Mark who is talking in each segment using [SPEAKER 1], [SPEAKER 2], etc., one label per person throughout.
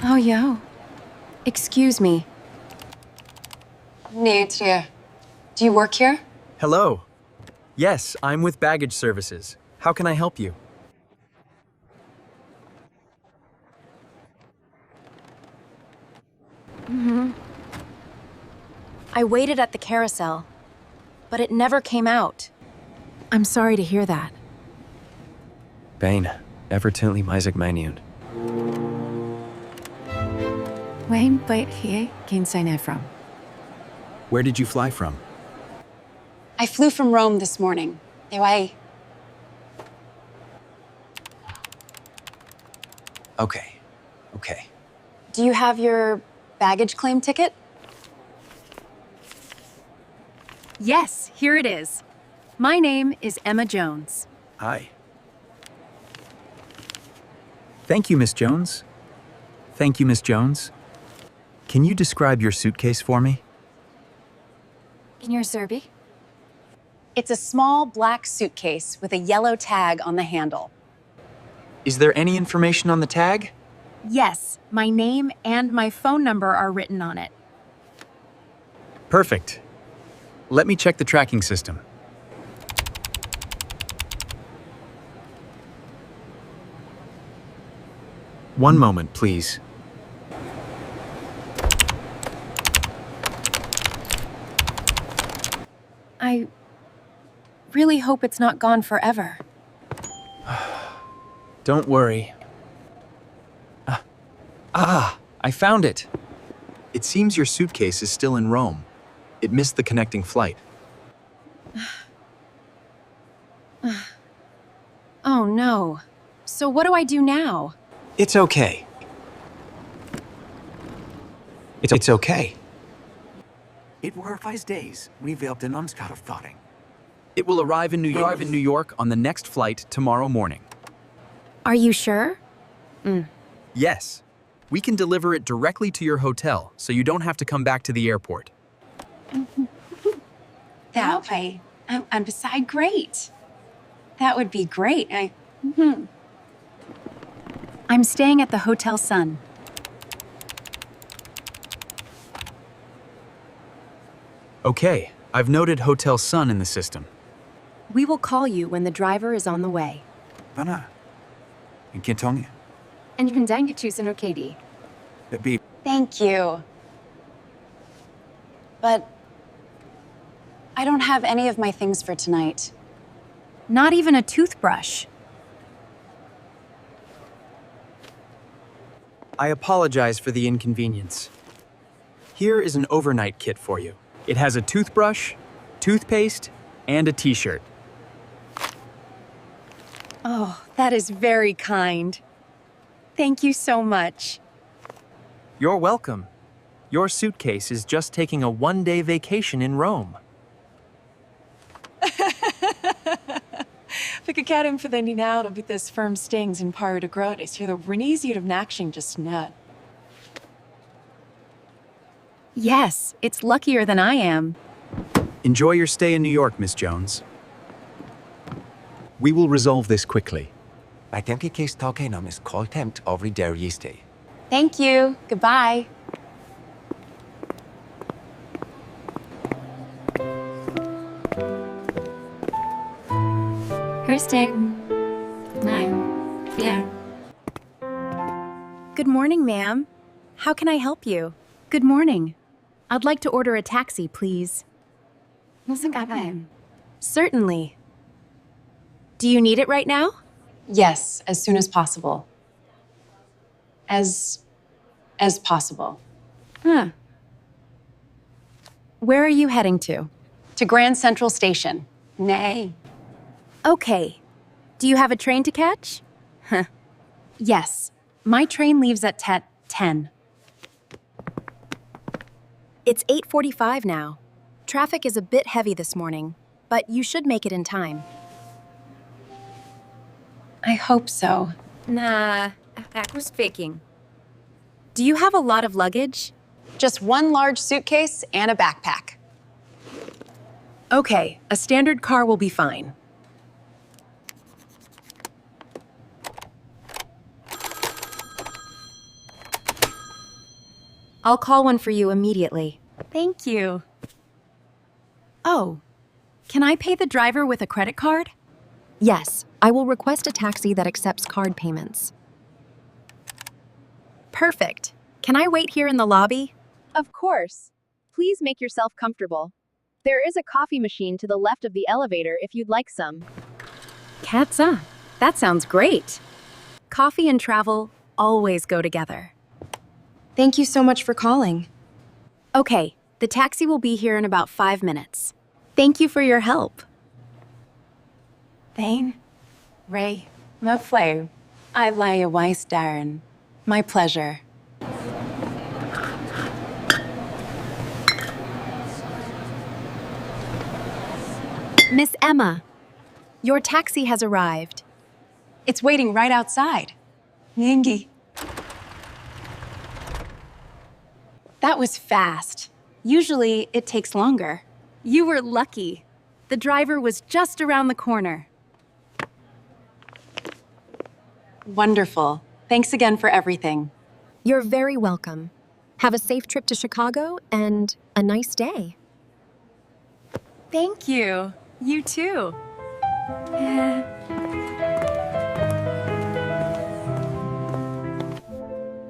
[SPEAKER 1] Oh, yo. Excuse me.
[SPEAKER 2] Do you work here?
[SPEAKER 3] Hello. Yes, I'm with Baggage Services. How can I help you?
[SPEAKER 1] I waited at the carousel, but it never came out. I'm sorry to hear that.
[SPEAKER 3] Bane, Evertonly Isaac Manion.
[SPEAKER 1] Wayne, wait here, Keen from.
[SPEAKER 3] Where did you fly from?
[SPEAKER 2] I flew from Rome this morning.
[SPEAKER 3] Okay.
[SPEAKER 2] Do you have your baggage claim ticket?
[SPEAKER 1] Yes, here it is. My name is Emma Jones.
[SPEAKER 3] Hi. Thank you, Miss Jones. Thank you, Miss Jones. Can you describe your suitcase for me?
[SPEAKER 1] In your Serbi?
[SPEAKER 2] It's a small black suitcase with a yellow tag on the handle.
[SPEAKER 3] Is there any information on the tag?
[SPEAKER 1] Yes, my name and my phone number are written on it.
[SPEAKER 3] Perfect. Let me check the tracking system. One moment, please.
[SPEAKER 1] I really hope it's not gone forever.
[SPEAKER 3] Don't worry. I found it. It seems your suitcase is still in Rome. It missed the connecting flight.
[SPEAKER 1] Oh no. So what do I do now?
[SPEAKER 3] It's okay. It's okay.
[SPEAKER 4] It were 5 days. We built an unstart of thoughting.
[SPEAKER 3] It will arrive in New York on the next flight tomorrow morning.
[SPEAKER 1] Are you sure?
[SPEAKER 3] Yes. We can deliver it directly to your hotel, so you don't have to come back to the airport.
[SPEAKER 2] I'm beside great. That would be great.
[SPEAKER 1] I'm staying at the Hotel Sun.
[SPEAKER 3] Okay, I've noted Hotel Sun in the system.
[SPEAKER 1] We will call you when the driver is on the way.
[SPEAKER 4] Vanna. In Kintongi.
[SPEAKER 1] And you can dang it choose in Katie.
[SPEAKER 4] That be.
[SPEAKER 2] Thank you. But I don't have any of my things for tonight.
[SPEAKER 1] Not even a toothbrush.
[SPEAKER 3] I apologize for the inconvenience. Here is an overnight kit for you. It has a toothbrush, toothpaste, and a t-shirt.
[SPEAKER 1] Oh, that is very kind. Thank you so much.
[SPEAKER 3] You're welcome. Your suitcase is just taking a one-day vacation in Rome.
[SPEAKER 5] Pagkakaroon for the ninao with this firm stings in Paro de Grotes. Here the Renese of Nakshing just nut.
[SPEAKER 1] Yes, it's luckier than I am.
[SPEAKER 3] Enjoy your stay in New York, Miss Jones. We will resolve this quickly.
[SPEAKER 4] I think the case talking on is called tempt every day yesterday.
[SPEAKER 2] Thank you. Goodbye.
[SPEAKER 1] Good morning, ma'am. How can I help you? Good morning. I'd like to order a taxi, please. Certainly. Do you need it right now?
[SPEAKER 2] Yes, as soon as possible. As possible.
[SPEAKER 1] Huh. Where are you heading to?
[SPEAKER 2] To Grand Central Station. Nay.
[SPEAKER 1] Okay. Do you have a train to catch? Huh. Yes. My train leaves at 10. It's 8:45 now. Traffic is a bit heavy this morning, but you should make it in time.
[SPEAKER 2] I hope so.
[SPEAKER 1] Nah, that was faking. Do you have a lot of luggage?
[SPEAKER 2] Just one large suitcase and a backpack.
[SPEAKER 1] Okay, a standard car will be fine. I'll call one for you immediately. Thank you. Oh, can I pay the driver with a credit card? Yes, I will request a taxi that accepts card payments. Perfect. Can I wait here in the lobby?
[SPEAKER 2] Of course. Please make yourself comfortable. There is a coffee machine to the left of the elevator if you'd like some.
[SPEAKER 1] Katza, that sounds great. Coffee and travel always go together.
[SPEAKER 6] Thank you so much for calling.
[SPEAKER 1] Okay, the taxi will be here in about 5 minutes. Thank you for your help.
[SPEAKER 5] Thane, Ray, Maflay, I lay a wise Darren. My pleasure.
[SPEAKER 1] Miss Emma, your taxi has arrived.
[SPEAKER 5] It's waiting right outside. Yingi. That was fast. Usually, it takes longer.
[SPEAKER 1] You were lucky. The driver was just around the corner.
[SPEAKER 5] Wonderful. Thanks again for everything.
[SPEAKER 6] You're very welcome. Have a safe trip to Chicago and a nice day.
[SPEAKER 1] Thank you. You too.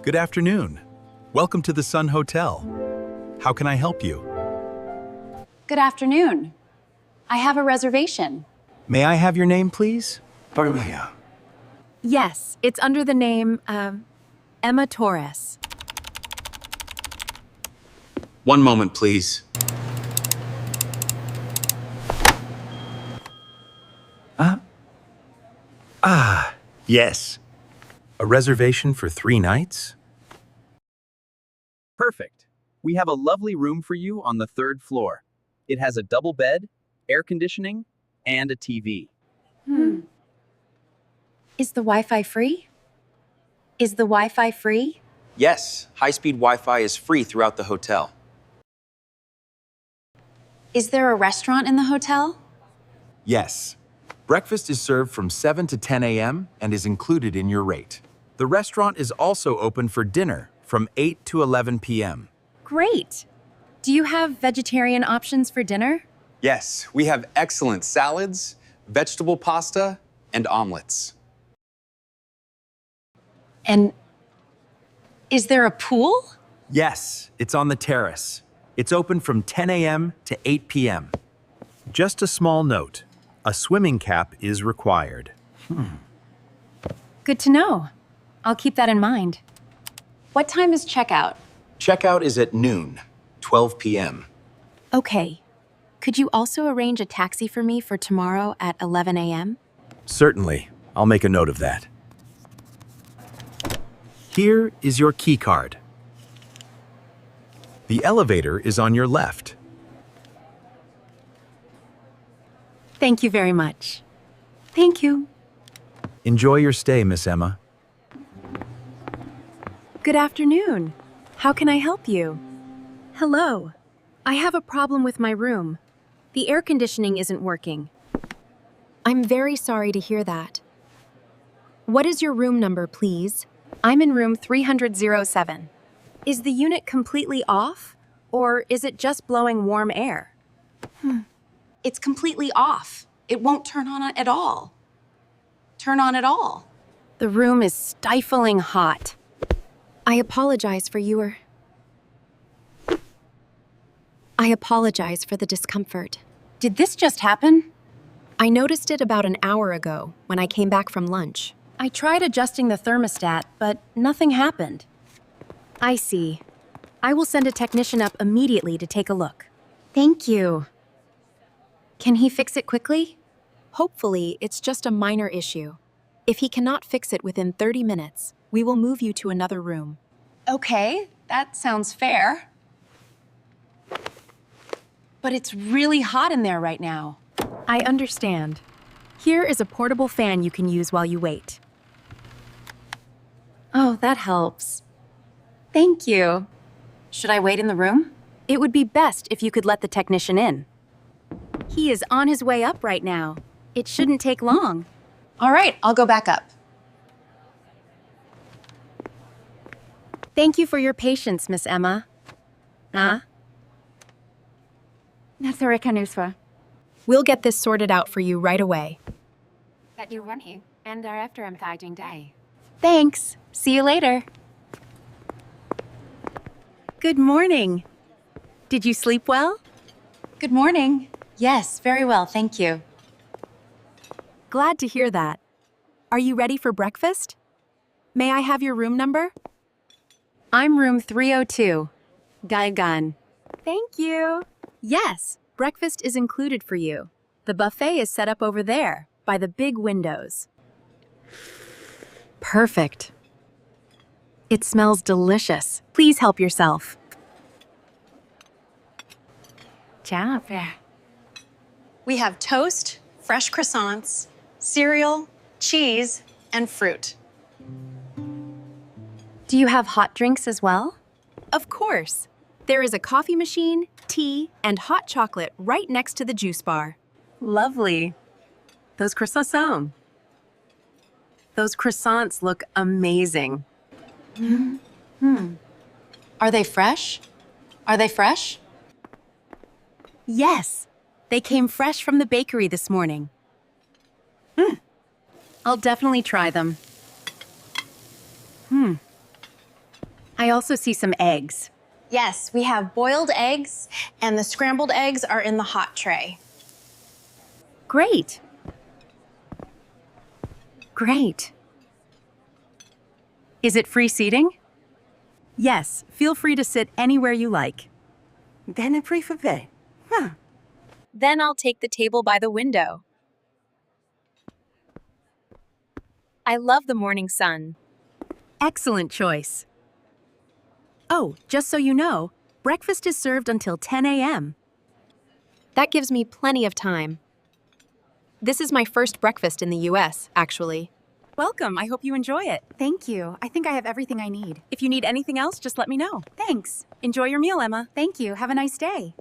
[SPEAKER 7] Good afternoon. Welcome to the Sun Hotel. How can I help you?
[SPEAKER 2] Good afternoon. I have a reservation.
[SPEAKER 3] May I have your name, please?
[SPEAKER 4] Parmea.
[SPEAKER 1] Yes, it's under the name, Emma Torres.
[SPEAKER 8] One moment, please.
[SPEAKER 7] Yes. A reservation for 3 nights?
[SPEAKER 3] Perfect. We have a lovely room for you on the 3rd floor. It has a double bed, air conditioning, and a TV.
[SPEAKER 2] Is the Wi-Fi free? Is the Wi-Fi free?
[SPEAKER 8] Yes, high-speed Wi-Fi is free throughout the hotel.
[SPEAKER 2] Is there a restaurant in the hotel?
[SPEAKER 7] Yes. Breakfast is served from 7 to 10 a.m. and is included in your rate.
[SPEAKER 3] The restaurant is also open for dinner from 8 to 11 p.m.
[SPEAKER 1] Great. Do you have vegetarian options for dinner?
[SPEAKER 8] Yes, we have excellent salads, vegetable pasta, and omelets.
[SPEAKER 2] And is there a pool?
[SPEAKER 3] Yes, it's on the terrace. It's open from 10 a.m. to 8 p.m.
[SPEAKER 7] Just a small note. A swimming cap is required.
[SPEAKER 1] Good to know. I'll keep that in mind.
[SPEAKER 2] What time is checkout?
[SPEAKER 8] Checkout is at noon, 12 p.m.
[SPEAKER 1] Okay. Could you also arrange a taxi for me for tomorrow at 11 a.m.?
[SPEAKER 7] Certainly. I'll make a note of that.
[SPEAKER 3] Here is your key card.
[SPEAKER 7] The elevator is on your left.
[SPEAKER 1] Thank you very much. Thank you.
[SPEAKER 7] Enjoy your stay, Miss Emma.
[SPEAKER 1] Good afternoon. How can I help you? Hello. I have a problem with my room. The air conditioning isn't working.
[SPEAKER 6] I'm very sorry to hear that. What is your room number, please?
[SPEAKER 1] I'm in room 307. Is the unit completely off? Or is it just blowing warm air?
[SPEAKER 2] It's completely off. It won't turn on at all. Turn on at all.
[SPEAKER 1] The room is stifling hot.
[SPEAKER 6] I apologize for the discomfort.
[SPEAKER 1] Did this just happen?
[SPEAKER 6] I noticed it about an hour ago when I came back from lunch.
[SPEAKER 1] I tried adjusting the thermostat, but nothing happened. I see. I will send a technician up immediately to take a look. Thank you. Can he fix it quickly?
[SPEAKER 6] Hopefully, it's just a minor issue. If he cannot fix it within 30 minutes, we will move you to another room.
[SPEAKER 2] Okay, that sounds fair.
[SPEAKER 1] But it's really hot in there right now. I understand. Here is a portable fan you can use while you wait. Oh, that helps. Thank you. Should I wait in the room? It would be best if you could let the technician in. He is on his way up right now. It shouldn't take long.
[SPEAKER 2] All right, I'll go back up.
[SPEAKER 1] Thank you for your patience, Miss Emma.
[SPEAKER 6] We'll get this sorted out for you right away.
[SPEAKER 1] That you're running, and are after I'm day. Thanks. See you later. Good morning. Did you sleep well?
[SPEAKER 5] Good morning. Yes, very well, thank you.
[SPEAKER 6] Glad to hear that. Are you ready for breakfast? May I have your room number?
[SPEAKER 1] I'm room 302. Gaigan.
[SPEAKER 6] Thank you. Yes, breakfast is included for you. The buffet is set up over there, by the big windows.
[SPEAKER 1] Perfect. It smells delicious. Please help yourself. Ciao.
[SPEAKER 9] We have toast, fresh croissants, cereal, cheese, and fruit.
[SPEAKER 1] Do you have hot drinks as well?
[SPEAKER 6] Of course. There is a coffee machine, tea, and hot chocolate right next to the juice bar.
[SPEAKER 1] Lovely. Those croissants. Those croissants look amazing.
[SPEAKER 5] Are they fresh? Are they fresh?
[SPEAKER 1] Yes, they came fresh from the bakery this morning. I'll definitely try them. I also see some eggs.
[SPEAKER 9] Yes, we have boiled eggs, and the scrambled eggs are in the hot tray.
[SPEAKER 1] Great. Great. Is it free seating? Yes, feel free to sit anywhere you like.
[SPEAKER 4] Then a brief event.
[SPEAKER 6] Then I'll take the table by the window. I love the morning sun.
[SPEAKER 1] Excellent choice. Oh, just so you know, breakfast is served until 10 a.m.
[SPEAKER 6] That gives me plenty of time. This is my first breakfast in the US, actually.
[SPEAKER 1] Welcome. I hope you enjoy it. Thank you. I think I have everything I need. If you need anything else, just let me know. Thanks. Enjoy your meal, Emma. Thank you. Have a nice day.